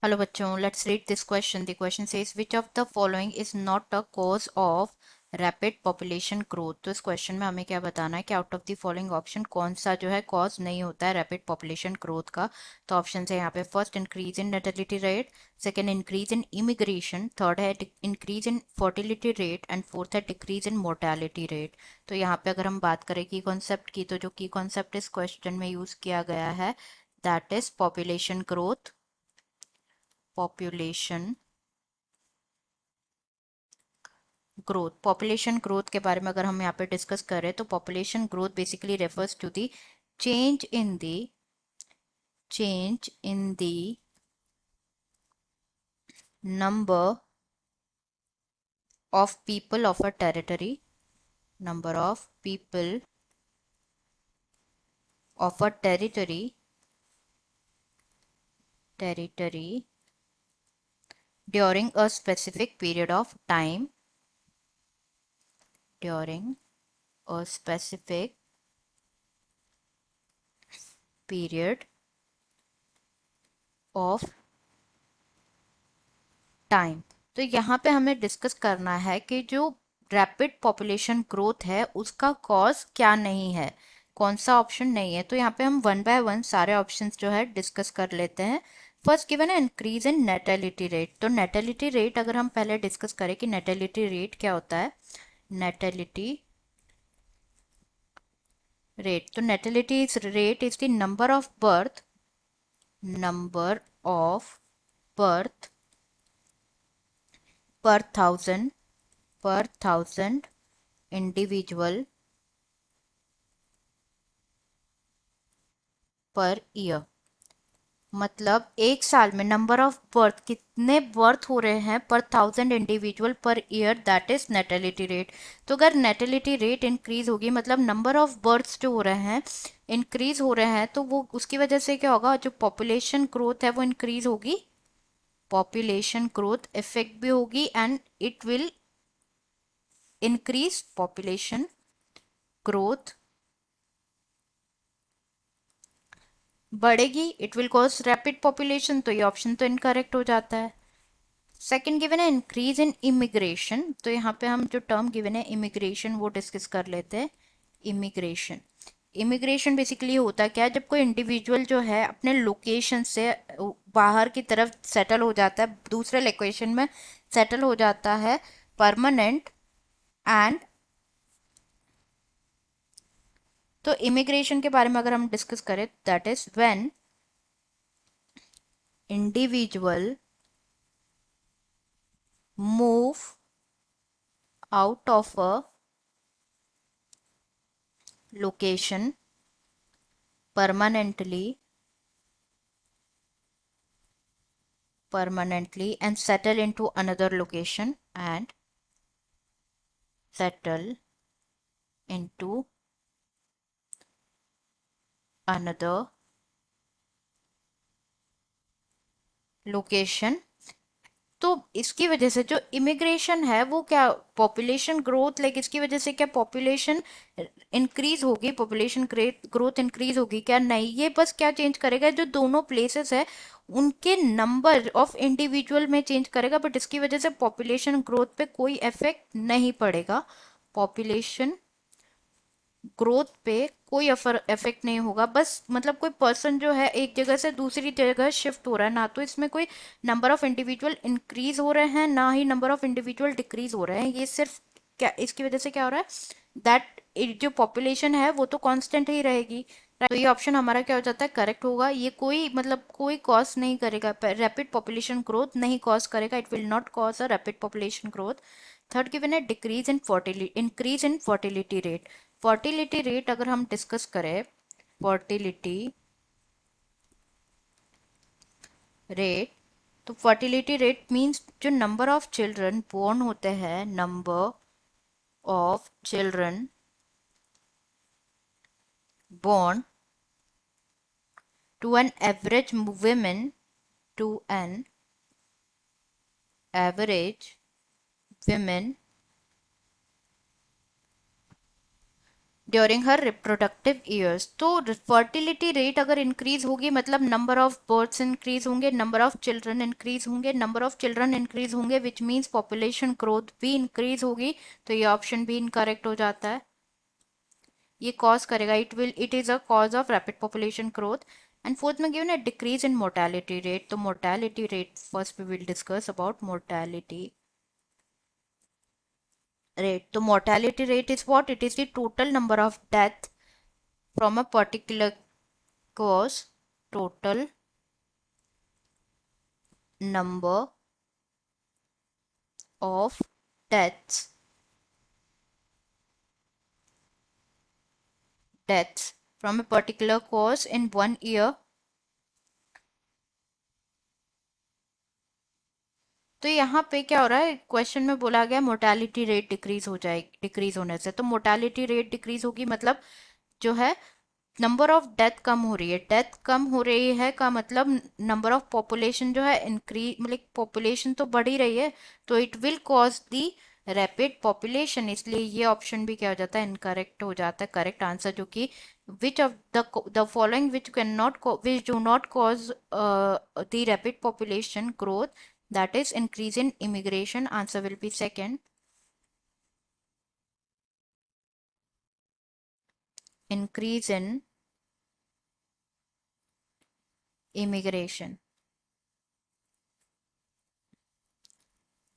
Hello बच्चों, let's read this question. The question says which of the following is not a cause of rapid population growth. तो इस question में हमें क्या बताना है कि out of the following option कौन सा जो है कॉज नहीं होता है रैपिड पॉपुलेशन ग्रोथ का। तो ऑप्शन है यहाँ पे first increase in natality rate, second increase in immigration, third है increase in fertility rate and fourth है डिक्रीज इन मोर्टेलिटी रेट। तो यहाँ पे अगर हम बात करें की कॉन्सेप्ट की, तो जो की कॉन्सेप्ट इस क्वेश्चन में यूज किया गया है that is population growth. Population population growth के बारे में अगर हम यहाँ पे डिस्कस करें तो population growth basically refers to the change in the number of people of a territory, number of people of a territory during a specific period of time, during a specific period of time. तो यहाँ पे हमें discuss करना है कि जो rapid population growth है उसका कॉज क्या नहीं है, कौन सा ऑप्शन नहीं है। तो यहाँ पे हम वन बाय वन सारे ऑप्शंस जो है डिस्कस कर लेते हैं। फर्स्ट गिवन है इंक्रीज इन नेटेलिटी रेट। तो नेटेलिटी रेट अगर हम पहले डिस्कस करें कि नेटेलिटी रेट क्या होता है, नेटेलिटी रेट, तो natality rate is the number of birth पर थाउजेंड इंडिविजुअल पर ईयर। मतलब एक साल में नंबर ऑफ बर्थ, कितने बर्थ हो रहे हैं पर thousand individual per year, that is natality rate. तो अगर नेटेलिटी रेट इंक्रीज होगी मतलब नंबर ऑफ बर्थ्स जो हो रहे हैं इंक्रीज हो रहे हैं, तो वो उसकी वजह से क्या होगा, जो पॉपुलेशन ग्रोथ है वो इंक्रीज होगी, पॉपुलेशन ग्रोथ इफेक्ट भी होगी and it will increase population growth बढ़ेगी, it will cause rapid population. तो ये ऑप्शन तो इनकरेक्ट हो जाता है। सेकंड गिवन है इंक्रीज इन इमिग्रेशन। तो यहाँ पे हम जो टर्म गिवन है इमिग्रेशन वो डिस्कस कर लेते हैं। इमिग्रेशन, इमिग्रेशन बेसिकली होता क्या है, जब कोई इंडिविजुअल जो है अपने लोकेशन से बाहर की तरफ सेटल हो जाता है, दूसरे लोकेशन में सेटल हो जाता है परमानेंट एंड। तो इमिग्रेशन के बारे में अगर हम डिस्कस करें that is when individual move out of a location permanently and settle into another location and settle into another location। तो इसकी वजह से जो इमिग्रेशन है वो क्या, पॉपुलेशन ग्रोथ, लाइक इसकी वजह से क्या पॉपुलेशन इंक्रीज होगी, पॉपुलेशन ग्रोथ इंक्रीज होगी क्या, नहीं, ये बस क्या चेंज करेगा, जो दोनों प्लेसेस है उनके नंबर ऑफ इंडिविजुअल में चेंज करेगा, बट इसकी वजह से पॉपुलेशन ग्रोथ पे कोई इफेक्ट नहीं पड़ेगा। पॉपुलेशन ग्रोथ पे कोई इफेक्ट नहीं होगा, बस मतलब कोई पर्सन जो है एक जगह से दूसरी जगह शिफ्ट हो रहा है, ना तो इसमें कोई नंबर ऑफ इंडिविजुअल इंक्रीज हो रहे हैं ना ही नंबर ऑफ इंडिविजुअल डिक्रीज हो रहे हैं। ये सिर्फ क्या इसकी वजह से क्या हो रहा है दैट जो पॉपुलेशन है वो तो कांस्टेंट ही रहेगी। तो ये ऑप्शन हमारा क्या हो जाता है, करेक्ट होगा। ये कोई मतलब कोई कॉज नहीं करेगा, रैपिड पॉपुलेशन ग्रोथ नहीं कॉज करेगा, it will not cause a rapid population growth. Third given है decrease in fertility, increase in fertility rate. Fertility rate अगर हम डिस्कस करें, फर्टिलिटी रेट, तो फर्टिलिटी रेट मींस जो नंबर ऑफ चिल्ड्रन बोर्न होते हैं, number of children born to an average women, to an average women during her reproductive years. तो fertility rate अगर increase होगी मतलब नंबर ऑफ बर्ड्स इंक्रीज होंगे, number of children increase होंगे, number of children increase होंगे which means population growth भी increase होगी। तो ये ऑप्शन भी इनकरेक्ट हो जाता है। ये कॉज करेगा, it is a cause of rapid population growth. And fourth में गिवन है डिक्रीज इन मोर्टेलिटी रेट। तो mortality rate first we will discuss about mortality rate. So mortality rate is what? It is the total number of death from a particular cause. Total number of deaths from a particular cause in 1 year. तो यहाँ पे क्या हो रहा है, question में बोला गया मोर्टेलिटी रेट डिक्रीज हो जाएगी, डिक्रीज होने से। तो मोर्टेलिटी रेट डिक्रीज होगी मतलब जो है नंबर ऑफ डेथ कम हो रही है। डेथ कम हो रही है का मतलब नंबर ऑफ पॉपुलेशन जो है इंक्रीज, मतलब पॉपुलेशन तो बढ़ ही रही है, तो it will cause the rapid population. इसलिए ये ऑप्शन भी क्या हो जाता है, इनकरेक्ट हो जाता है। करेक्ट आंसर जो कि which of the following which can not which do not cause the rapid population growth, that is increase in immigration. Answer will be second, increase in immigration.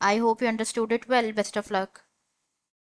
I hope you understood it well. Best of luck.